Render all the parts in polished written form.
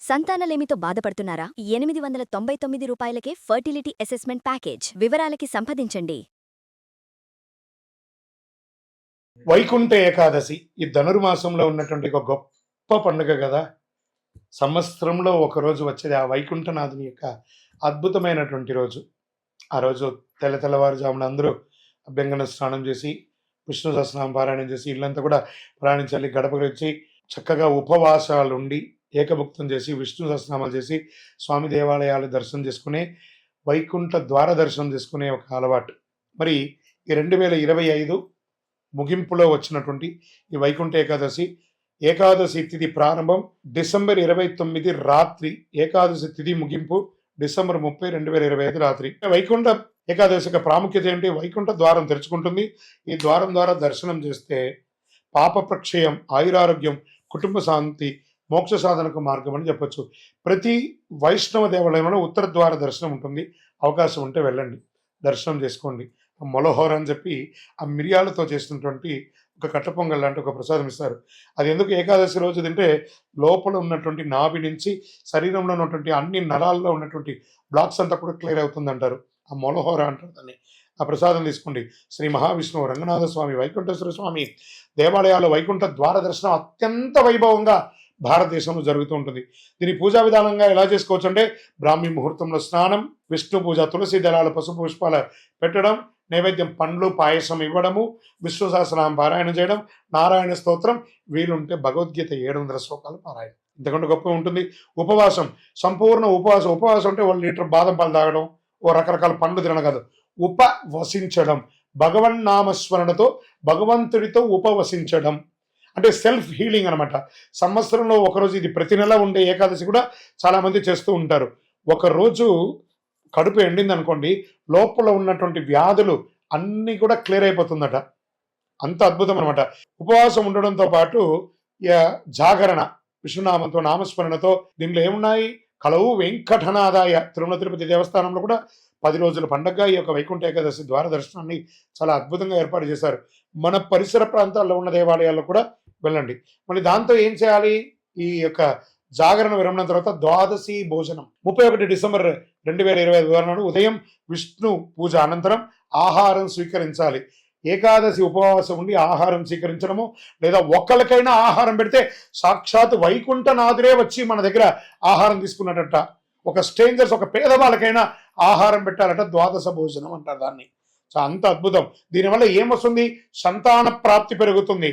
సంతానలేమితో బాధపడుతున్నారా? 899 రూపాయలకే fertility assessment package. వివరాలకి సంప్రదించండి. వైకుంఠ ఏకాదశి ఈ ధనుర్మాసంలో ఉన్నటువంటి ఒక గొప్ప పండుగ కదా. సంవత్సరంలో ఒకరోజు వచ్చేది ఆ వైకుంఠనాథుని యొక్క అద్భుతమైనటువంటి రోజు. ఆ రోజు తెల్లవారుజామున అందరూ అభ్యంగన స్నానం చేసి విష్ణు సహస్రనామ పారాయణం చేసి ఇల్లంతా కూడా ప్రయాణించాలి. గడపకు వచ్చి చక్కగా ఉపవాసాలుండి ఏకభుక్తం చేసి విష్ణు సహస్రనామాలు చేసి స్వామి దేవాలయాలు దర్శనం చేసుకునే వైకుంఠ ద్వార దర్శనం చేసుకునే ఒక అలవాటు. మరి ఈ 2025 ముగింపులో వచ్చినటువంటి ఈ వైకుంఠ ఏకాదశి తిథి ప్రారంభం డిసెంబర్ 29 రాత్రి, ఏకాదశి తిథి ముగింపు డిసెంబర్ 30, 2025 రాత్రి. వైకుంఠ ఏకాదశి యొక్క ప్రాముఖ్యత ఏంటి? వైకుంఠ ద్వారం తెరుచుకుంటుంది. ఈ ద్వారం ద్వారా దర్శనం చేస్తే పాప ప్రక్షయం, ఆయురారోగ్యం, కుటుంబ శాంతి, మోక్ష సాధనకు మార్గం అని చెప్పొచ్చు. ప్రతి వైష్ణవ దేవాలయంలో ఉత్తర ద్వార దర్శనం ఉంటుంది. అవకాశం ఉంటే వెళ్ళండి, దర్శనం చేసుకోండి. మొలహోర అని చెప్పి ఆ మిరియాలతో చేసినటువంటి ఒక కట్ట పొంగల్ లాంటి ఒక ప్రసాదం ఇస్తారు. అది ఎందుకు ఏకాదశి రోజు తింటే లోపల ఉన్నటువంటి నాభి నుంచి శరీరంలో ఉన్నటువంటి అన్ని నరాల్లో ఉన్నటువంటి బ్లాక్స్ అంతా కూడా క్లియర్ అవుతుంది అంటారు. ఆ మొలహోర అంటారు దాన్ని. ఆ ప్రసాదం తీసుకోండి. శ్రీ మహావిష్ణువు, రంగనాథ స్వామి, వైకుంఠేశ్వర స్వామి దేవాలయాల్లో వైకుంఠ ద్వార దర్శనం అత్యంత వైభవంగా భారతదేశంలో జరుగుతూ ఉంటుంది. దీని పూజా విధానంగా ఎలా చేసుకోవచ్చు అంటే బ్రాహ్మీ ముహూర్తంలో స్నానం, విష్ణు పూజ, తులసి దళాలు, పసుపు పుష్పాలు పెట్టడం, నైవేద్యం పండ్లు పాయసం ఇవ్వడము, విష్ణు సహస్రనామం పారాయణ చేయడం, నారాయణ స్తోత్రం, వీలుంటే భగవద్గీత 700 శ్లోకాలు పారాయణ. ఇంతకంటే గొప్ప ఉంటుంది. ఉపవాసం, సంపూర్ణ ఉపవాసం అంటే 1 లీటర్ బాదం పాలు తాగడం, ఓ రకరకాల పండ్లు తినడం కాదు, ఉపవసించడం. భగవన్నామస్మరణతో భగవంతుడితో ఉపవసించడం అంటే సెల్ఫ్ హీలింగ్ అనమాట. సంవత్సరంలో ఒకరోజు, ఇది ప్రతి నెల ఉండే ఏకాదశి కూడా చాలా మంది చేస్తూ ఉంటారు. ఒకరోజు కడుపు ఎండింది అనుకోండి, లోపల ఉన్నటువంటి వ్యాధులు అన్నీ కూడా క్లియర్ అయిపోతుందట. అంత అద్భుతం అనమాట. ఉపవాసం ఉండడంతో పాటు జాగరణ, విష్ణునామంతో, నామస్మరణతో. దీనిలో ఏమున్నాయి? కలవు వెంకటనాదాయ. తిరుమల తిరుపతి దేవస్థానంలో కూడా 10 రోజుల పండగగా ఈ యొక్క వైకుంఠ ఏకాదశి ద్వార దర్శనాన్ని చాలా అద్భుతంగా ఏర్పాటు చేశారు. మన పరిసర ప్రాంతాల్లో ఉన్న దేవాలయాల్లో కూడా వెళ్ళండి. మళ్ళీ దాంతో ఏం చేయాలి? ఈ యొక్క జాగరణ విరమణ తర్వాత ద్వాదశి భోజనం 31 డిసెంబర్ 2025 నాడు ఉదయం విష్ణు పూజ అనంతరం ఆహారం స్వీకరించాలి. ఏకాదశి ఉపవాసం ఉండి ఆహారం స్వీకరించడము, లేదా ఒక్కరికైనా ఆహారం పెడితే సాక్షాత్ వైకుంఠనాథుడే వచ్చి మన దగ్గర ఆహారం తీసుకున్నట్ట. ఒక స్ట్రేంజర్స్, ఒక పేదవాళ్ళకైనా ఆహారం పెట్టాలట. ద్వాదశ భోజనం అంటారు దాన్ని. సో అంత అద్భుతం. దీనివల్ల ఏమొస్తుంది? సంతాన ప్రాప్తి పెరుగుతుంది,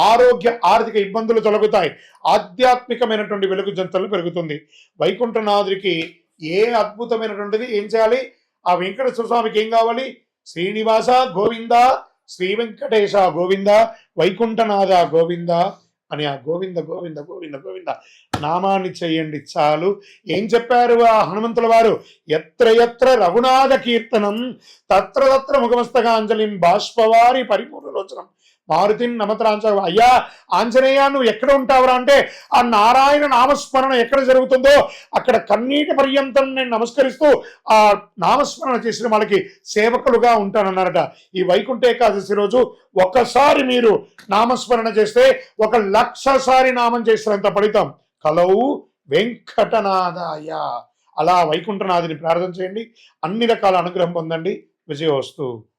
ఆరోగ్య ఆర్థిక ఇబ్బందులు తొలగుతాయి, ఆధ్యాత్మికమైనటువంటి వెలుగు జంతలు పెరుగుతుంది. వైకుంఠనాథుడికి ఏ అద్భుతమైనటువంటిది ఏం చేయాలి? ఆ వెంకటేశ్వర స్వామికి ఏం కావాలి? శ్రీనివాస గోవింద, శ్రీ వెంకటేశ గోవింద, వైకుంఠనాథ గోవింద అని ఆ గోవింద గోవింద గోవింద గోవింద నామాన్ని చెయ్యండి చాలు. ఏం చెప్పారు ఆ హనుమంతుల వారు? ఎత్ర ఎత్ర రఘునాథ కీర్తనం తత్ర తత్ర ముఖమస్తకాంజలిం బాష్పవారి పరిపూర్ణలోచనం మారుతిని నమత్రాంచ. అయ్యా ఆంజనేయ, నువ్వు ఎక్కడ ఉంటావురా అంటే ఆ నారాయణ నామస్మరణ ఎక్కడ జరుగుతుందో అక్కడ కన్నీటి పర్యంతం నేను నమస్కరిస్తూ ఆ నామస్మరణ చేసిన వాళ్ళకి సేవకులుగా ఉంటానన్నారట. ఈ వైకుంఠ ఏకాదశి రోజు ఒక్కసారి మీరు నామస్మరణ చేస్తే 1,00,000 సారి నామం చేసినంత ఫలితం. కలవు వెంకటనాథాయ. అలా వైకుంఠనాథుని ప్రార్థన చేయండి, అన్ని రకాల అనుగ్రహం పొందండి. విజయోస్తు.